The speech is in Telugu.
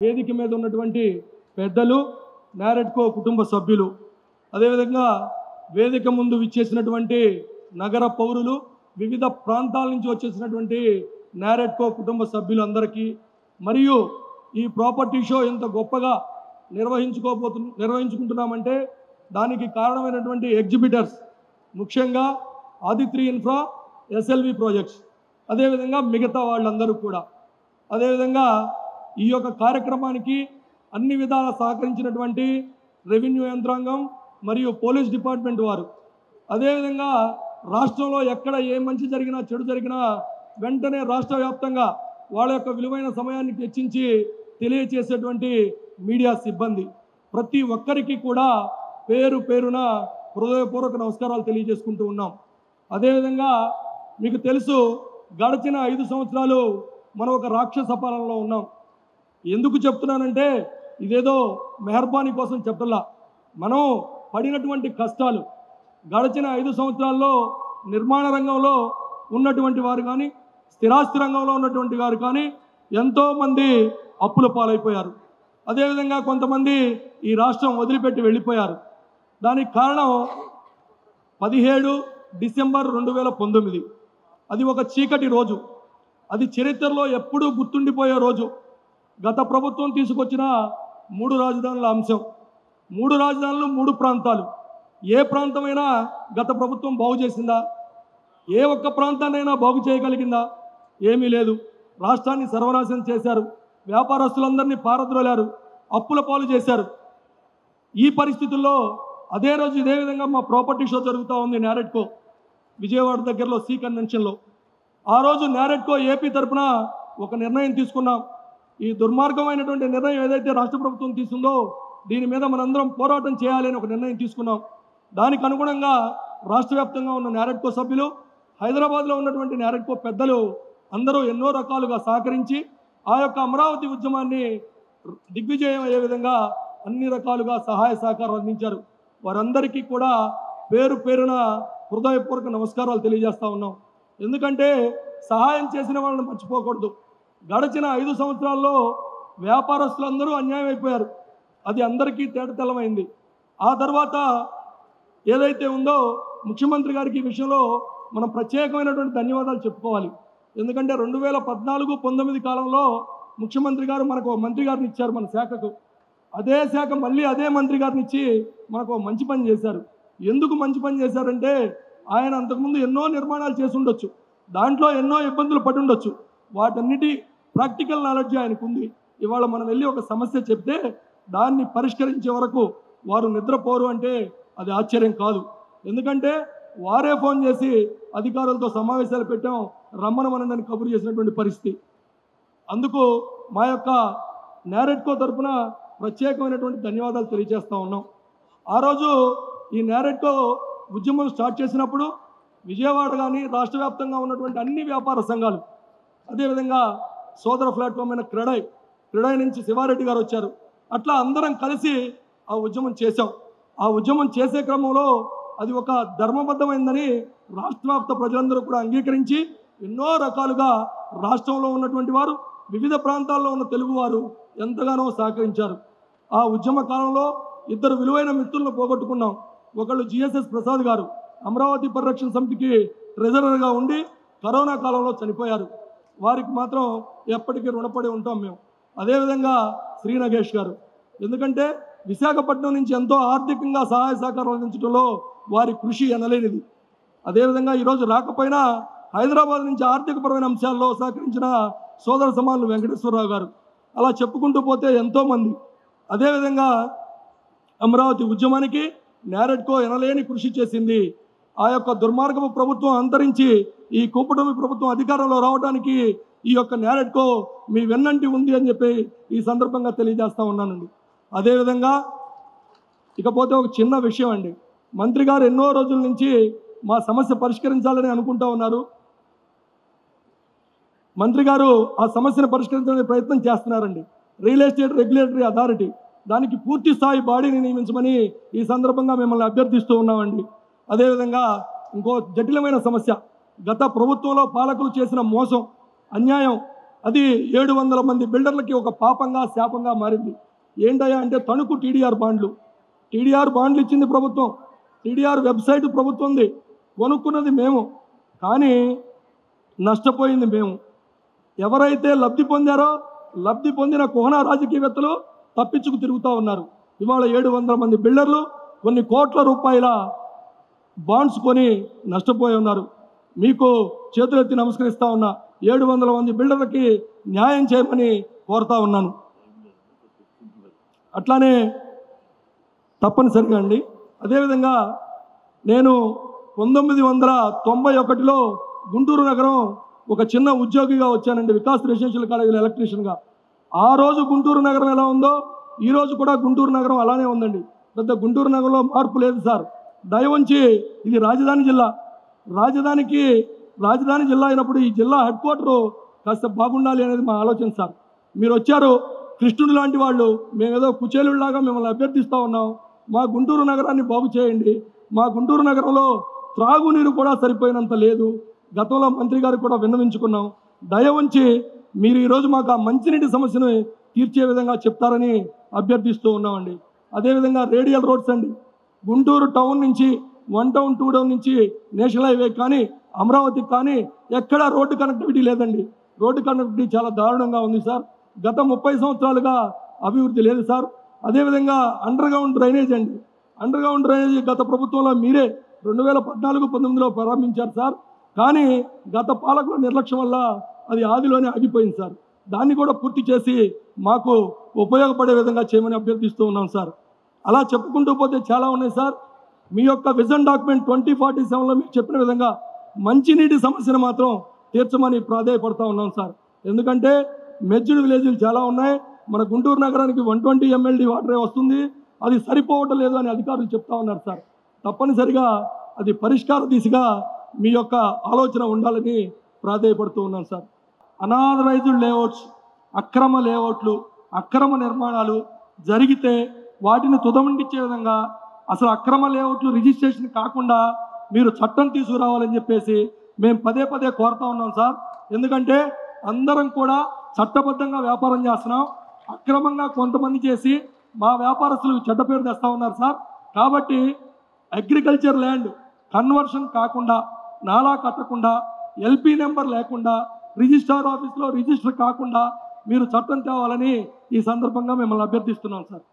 వేదిక మీద ఉన్నటువంటి పెద్దలు, నారెడ్కో కుటుంబ సభ్యులు, అదేవిధంగా వేదిక ముందు విచ్చేసినటువంటి నగర పౌరులు, వివిధ ప్రాంతాల నుంచి వచ్చేసినటువంటి నారెడ్కో కుటుంబ సభ్యులందరికీ, మరియు ఈ ప్రాపర్టీ షో ఎంత గొప్పగా నిర్వహించుకుంటున్నామంటే దానికి కారణమైనటువంటి ఎగ్జిబిటర్స్, ముఖ్యంగా ఆదిత్రి ఇన్ఫ్రా, ఎస్ఎల్వి ప్రాజెక్ట్స్, అదేవిధంగా మిగతా వాళ్ళందరూ కూడా, అదేవిధంగా ఈ యొక్క కార్యక్రమానికి అన్ని విధాలా సహకరించినటువంటి రెవెన్యూ యంత్రాంగం మరియు పోలీస్ డిపార్ట్మెంట్ వారు, అదేవిధంగా రాష్ట్రంలో ఎక్కడ ఏ మంచి జరిగినా చెడు జరిగినా వెంటనే రాష్ట్ర వ్యాప్తంగా వాళ్ళ యొక్క విలువైన సమయాన్ని వెచ్చించి తెలియచేసేటువంటి మీడియా సిబ్బంది, ప్రతి ఒక్కరికి కూడా పేరు పేరున హృదయపూర్వక నమస్కారాలు తెలియజేసుకుంటూ ఉన్నాం. అదేవిధంగా మీకు తెలుసు, గడిచిన 5 సంవత్సరాలు మనం ఒక రాక్షస పాలనలో ఉన్నాం. ఎందుకు చెప్తున్నానంటే ఇదేదో మెహర్బానీ కోసం చెప్పలా, మనం పడినటువంటి కష్టాలు, గడిచిన 5 సంవత్సరాల్లో నిర్మాణ రంగంలో ఉన్నటువంటి వారు కానీ, స్థిరాస్తి రంగంలో ఉన్నటువంటి వారు కానీ ఎంతోమంది అప్పుల పాలైపోయారు. అదేవిధంగా కొంతమంది ఈ రాష్ట్రం వదిలిపెట్టి వెళ్ళిపోయారు. దానికి కారణం 17 డిసెంబర్ 2019. అది ఒక చీకటి రోజు, అది చరిత్రలో ఎప్పుడూ గుర్తుండిపోయే రోజు. గత ప్రభుత్వం తీసుకొచ్చిన 3 రాజధానుల అంశం, 3 రాజధానులు 3 ప్రాంతాలు. ఏ ప్రాంతమైనా గత ప్రభుత్వం బాగు చేసిందా? ఏ ఒక్క ప్రాంతాన్నైనా బాగు చేయగలిగిందా? ఏమీ లేదు. రాష్ట్రాన్ని సర్వనాశనం చేశారు, వ్యాపారస్తులందరినీ పారద్రోలారు, అప్పుల పాలు చేశారు. ఈ పరిస్థితుల్లో అదే రోజు ఇదే విధంగా మా ప్రాపర్టీ షో జరుగుతూ ఉంది నారెడ్కో విజయవాడ దగ్గరలో సి కన్వెన్షన్లో. ఆ రోజు నారెడ్కో ఏపీ తరఫున ఒక నిర్ణయం తీసుకున్నాం. ఈ దుర్మార్గమైనటువంటి నిర్ణయం ఏదైతే రాష్ట్ర ప్రభుత్వం తీసుకుందో దీని మీద మనందరం పోరాటం చేయాలి అని ఒక నిర్ణయం తీసుకున్నాం. దానికి అనుగుణంగా రాష్ట్ర వ్యాప్తంగా ఉన్న నారెడ్కో సభ్యులు, హైదరాబాద్లో ఉన్నటువంటి నారెడ్కో పెద్దలు అందరూ ఎన్నో రకాలుగా సహకరించి ఆ యొక్క అమరావతి ఉద్యమాన్ని దిగ్విజయం అయ్యే విధంగా అన్ని రకాలుగా సహాయ సహకారం అందించారు. వారందరికీ కూడా పేరు పేరున హృదయపూర్వక నమస్కారాలు తెలియజేస్తూ ఉన్నాం. ఎందుకంటే సహాయం చేసిన వాళ్ళని మర్చిపోకూడదు. గడిచిన 5 సంవత్సరాల్లో వ్యాపారస్తులందరూ అన్యాయం అయిపోయారు, అది అందరికీ తేటతెల్లమైంది. ఆ తర్వాత ఏదైతే ఉందో ముఖ్యమంత్రి గారికి ఈ విషయంలో మనం ప్రత్యేకమైనటువంటి ధన్యవాదాలు చెప్పుకోవాలి. ఎందుకంటే 2014-19 కాలంలో ముఖ్యమంత్రి గారు మనకు మంత్రి గారిని ఇచ్చారు మన శాఖకు. అదే శాఖ మళ్ళీ అదే మంత్రి గారిని ఇచ్చి మనకు మంచి పని చేశారు. ఎందుకు మంచి పని చేశారంటే ఆయన అంతకుముందు ఎన్నో నిర్మాణాలు చేసి ఉండొచ్చు, దాంట్లో ఎన్నో ఇబ్బందులు పడి ఉండొచ్చు, వాటన్నిటి ప్రాక్టికల్ నాలెడ్జ్ ఆయనకు ఉంది. ఇవాళ మనం వెళ్ళి ఒక సమస్య చెప్తే దాన్ని పరిష్కరించే వరకు వారు నిద్రపోరు అంటే అది ఆశ్చర్యం కాదు. ఎందుకంటే వారే ఫోన్ చేసి అధికారులతో సమావేశాలు పెట్టాం, రమ్మనమని కబురు చేసినటువంటి పరిస్థితి. అందుకు మా యొక్క నారెడ్కో తరఫున ప్రత్యేకమైనటువంటి ధన్యవాదాలు తెలియజేస్తూ ఉన్నాం. ఆ రోజు ఈ నారెడ్కో ఉద్యమం స్టార్ట్ చేసినప్పుడు విజయవాడ కానీ రాష్ట్ర వ్యాప్తంగా ఉన్నటువంటి అన్ని వ్యాపార సంఘాలు, అదేవిధంగా సోదర ప్లాట్ఫామ్ అయిన క్రెడై నుంచి శివారెడ్డి గారు వచ్చారు, అట్లా అందరం కలిసి ఆ ఉద్యమం చేశాం. ఆ ఉద్యమం చేసే క్రమంలో అది ఒక ధర్మబద్ధమైందని రాష్ట్ర వ్యాప్త ప్రజలందరూ కూడా అంగీకరించి ఎన్నో రకాలుగా రాష్ట్రంలో ఉన్నటువంటి వారు, వివిధ ప్రాంతాల్లో ఉన్న తెలుగువారు ఎంతగానో సహకరించారు. ఆ ఉద్యమ కాలంలో 2 విలువైన మిత్రులను పోగొట్టుకున్నాం. ఒకళ్ళు జిఎస్ఎస్ ప్రసాద్ గారు, అమరావతి పరిరక్షణ సమితికి ట్రెజరర్గా ఉండి కరోనా కాలంలో చనిపోయారు. వారికి మాత్రం ఎప్పటికీ రుణపడి ఉంటాం మేము. అదేవిధంగా శ్రీ నగేష్ గారు, ఎందుకంటే విశాఖపట్నం నుంచి ఎంతో ఆర్థికంగా సహాయ సహకారం అందించడంలో వారి కృషి ఎనలేనిది. అదేవిధంగా ఈరోజు రాకపోయినా హైదరాబాద్ నుంచి ఆర్థికపరమైన అంశాల్లో సహకరించిన సోదర సమానులు వెంకటేశ్వరరావు గారు, అలా చెప్పుకుంటూ పోతే ఎంతోమంది. అదేవిధంగా అమరావతి ఉద్యమానికి నారెడ్కో ఎనలేని కృషి చేసింది. ఆ యొక్క దుర్మార్గపు ప్రభుత్వం అంతరించి ఈ కూపటమి ప్రభుత్వం అధికారంలో రావడానికి ఈ యొక్క నారెడ్కో మీ వెన్నంటి ఉంది అని చెప్పి ఈ సందర్భంగా తెలియజేస్తూ ఉన్నానండి. అదేవిధంగా ఇకపోతే ఒక చిన్న విషయం అండి, మంత్రి గారు ఎన్నో రోజుల నుంచి మా సమస్య పరిష్కరించాలని అనుకుంటూ ఉన్నారు. మంత్రి గారు ఆ సమస్యను పరిష్కరించడానికి ప్రయత్నం చేస్తున్నారండి. రియల్ ఎస్టేట్ రెగ్యులేటరీ అథారిటీ, దానికి పూర్తి స్థాయి బాడీని నియమించమని ఈ సందర్భంగా మిమ్మల్ని అభ్యర్థిస్తూ ఉన్నామండి. అదేవిధంగా ఇంకో జటిలమైన సమస్య, గత ప్రభుత్వంలో పాలకులు చేసిన మోసం, అన్యాయం, అది 700 మంది బిల్డర్లకి ఒక పాపంగా శాపంగా మారింది. ఏంటయ్యా అంటే తణుకు టీడీఆర్ బాండ్లు ఇచ్చింది ప్రభుత్వం, టీడీఆర్ వెబ్సైట్ ప్రభుత్వంది, కొనుక్కున్నది మేము, కానీ నష్టపోయింది మేము. ఎవరైతే లబ్ధి పొందారో లబ్ధి పొందిన కోహనా రాజకీయవేత్తలు తప్పించుకు తిరుగుతూ ఉన్నారు. ఇవాళ 700 మంది బిల్డర్లు కొన్ని కోట్ల రూపాయల బాండ్స్ కొని నష్టపోయి ఉన్నారు. మీకు చేతులెత్తి నమస్కరిస్తూ ఉన్నా. 700 మంది బిల్డర్లకి న్యాయం చేయమని కోరుతా ఉన్నాను. అట్లానే తప్పనిసరిగా అండి. అదేవిధంగా నేను 1991లో గుంటూరు నగరం ఒక చిన్న ఉద్యోగిగా వచ్చానండి, వికాస్ రెసిడెన్షియల్ కాలేజీలో ఎలక్ట్రీషియన్గా. ఆ రోజు గుంటూరు నగరం ఎలా ఉందో ఈ రోజు కూడా గుంటూరు నగరం అలానే ఉందండి. పెద్ద గుంటూరు నగరంలో మార్పు లేదు సార్. దయవంచి ఇది రాజధాని జిల్లా, రాజధాని జిల్లా అయినప్పుడు ఈ జిల్లా హెడ్ క్వార్టరు కాస్త బాగుండాలి అనేది మా ఆలోచన సార్. మీరు వచ్చారు కృష్ణుడు లాంటి వాళ్ళు, మేమేదో కుచేలులాగా మిమ్మల్ని అభ్యర్థిస్తూ ఉన్నాం. మా గుంటూరు నగరాన్ని బాగు చేయండి. మా గుంటూరు నగరంలో త్రాగునీరు కూడా సరిపోయినంత లేదు. గతంలో మంత్రి గారికి కూడా విన్నవించుకున్నాం. దయవంచి మీరు ఈరోజు మాకు ఆ మంచినీటి సమస్యను తీర్చే విధంగా చెప్తారని అభ్యర్థిస్తూ ఉన్నామండి. అదేవిధంగా రేడియల్ రోడ్స్ అండి, గుంటూరు టౌన్ నుంచి 1 టౌన్ 2 టౌన్ నుంచి నేషనల్ హైవే కానీ అమరావతికి కానీ ఎక్కడా రోడ్డు కనెక్టివిటీ లేదండి. రోడ్డు కనెక్టివిటీ చాలా దారుణంగా ఉంది సార్. గత 30 సంవత్సరాలుగా అభివృద్ధి లేదు సార్. అదేవిధంగా అండర్ గ్రౌండ్ డ్రైనేజ్ అండి, అండర్ గ్రౌండ్ డ్రైనేజ్ గత ప్రభుత్వంలో మీరే 2014-19లో ప్రారంభించారు సార్. కానీ గత పాలకుల నిర్లక్ష్యం వల్ల అది ఆదిలోనే ఆగిపోయింది సార్. దాన్ని కూడా పూర్తి చేసి మాకు ఉపయోగపడే విధంగా చేయమని అభ్యర్థిస్తూ ఉన్నాం సార్. అలా చెప్పుకుంటూ పోతే చాలా ఉన్నాయి సార్. మీ యొక్క విజన్ డాక్యుమెంట్ 2047లో మీరు చెప్పిన విధంగా మంచినీటి సమస్యను మాత్రం తీర్చమని ప్రాధాయపడుతూ ఉన్నాం సార్. ఎందుకంటే మెజ్డ్ విలేజ్లు చాలా ఉన్నాయి. మన గుంటూరు నగరానికి 120 MLD వాటరే వస్తుంది, అది సరిపోవటం లేదు అని అధికారులు చెప్తా ఉన్నారు సార్. తప్పనిసరిగా అది పరిష్కార దిశగా మీ యొక్క ఆలోచన ఉండాలని ప్రాధాయపడుతూ ఉన్నాను సార్. అనాథరైజ్డ్ లేఅవుట్స్, అక్రమ లేఅవుట్లు, అక్రమ నిర్మాణాలు జరిగితే వాటిని తుదముండిచ్చే విధంగా అసలు అక్రమ లేఅవుట్లు రిజిస్ట్రేషన్ కాకుండా మీరు చట్టం తీసుకురావాలని చెప్పేసి మేము పదే కోరుతా ఉన్నాం సార్. ఎందుకంటే అందరం కూడా చట్టబద్ధంగా వ్యాపారం చేస్తున్నాం, అక్రమంగా కొంతమంది చేసి మా వ్యాపారస్తులకు చెడ్డ పేరు తెస్తూ ఉన్నారు సార్. కాబట్టి అగ్రికల్చర్ ల్యాండ్ కన్వర్షన్ కాకుండా, నాలా కట్టకుండా, LP నెంబర్ లేకుండా, రిజిస్ట్రార్ ఆఫీస్లో రిజిస్టర్ కాకుండా మీరు చట్టం తేవాలని ఈ సందర్భంగా మిమ్మల్ని అభ్యర్థిస్తున్నాం సార్.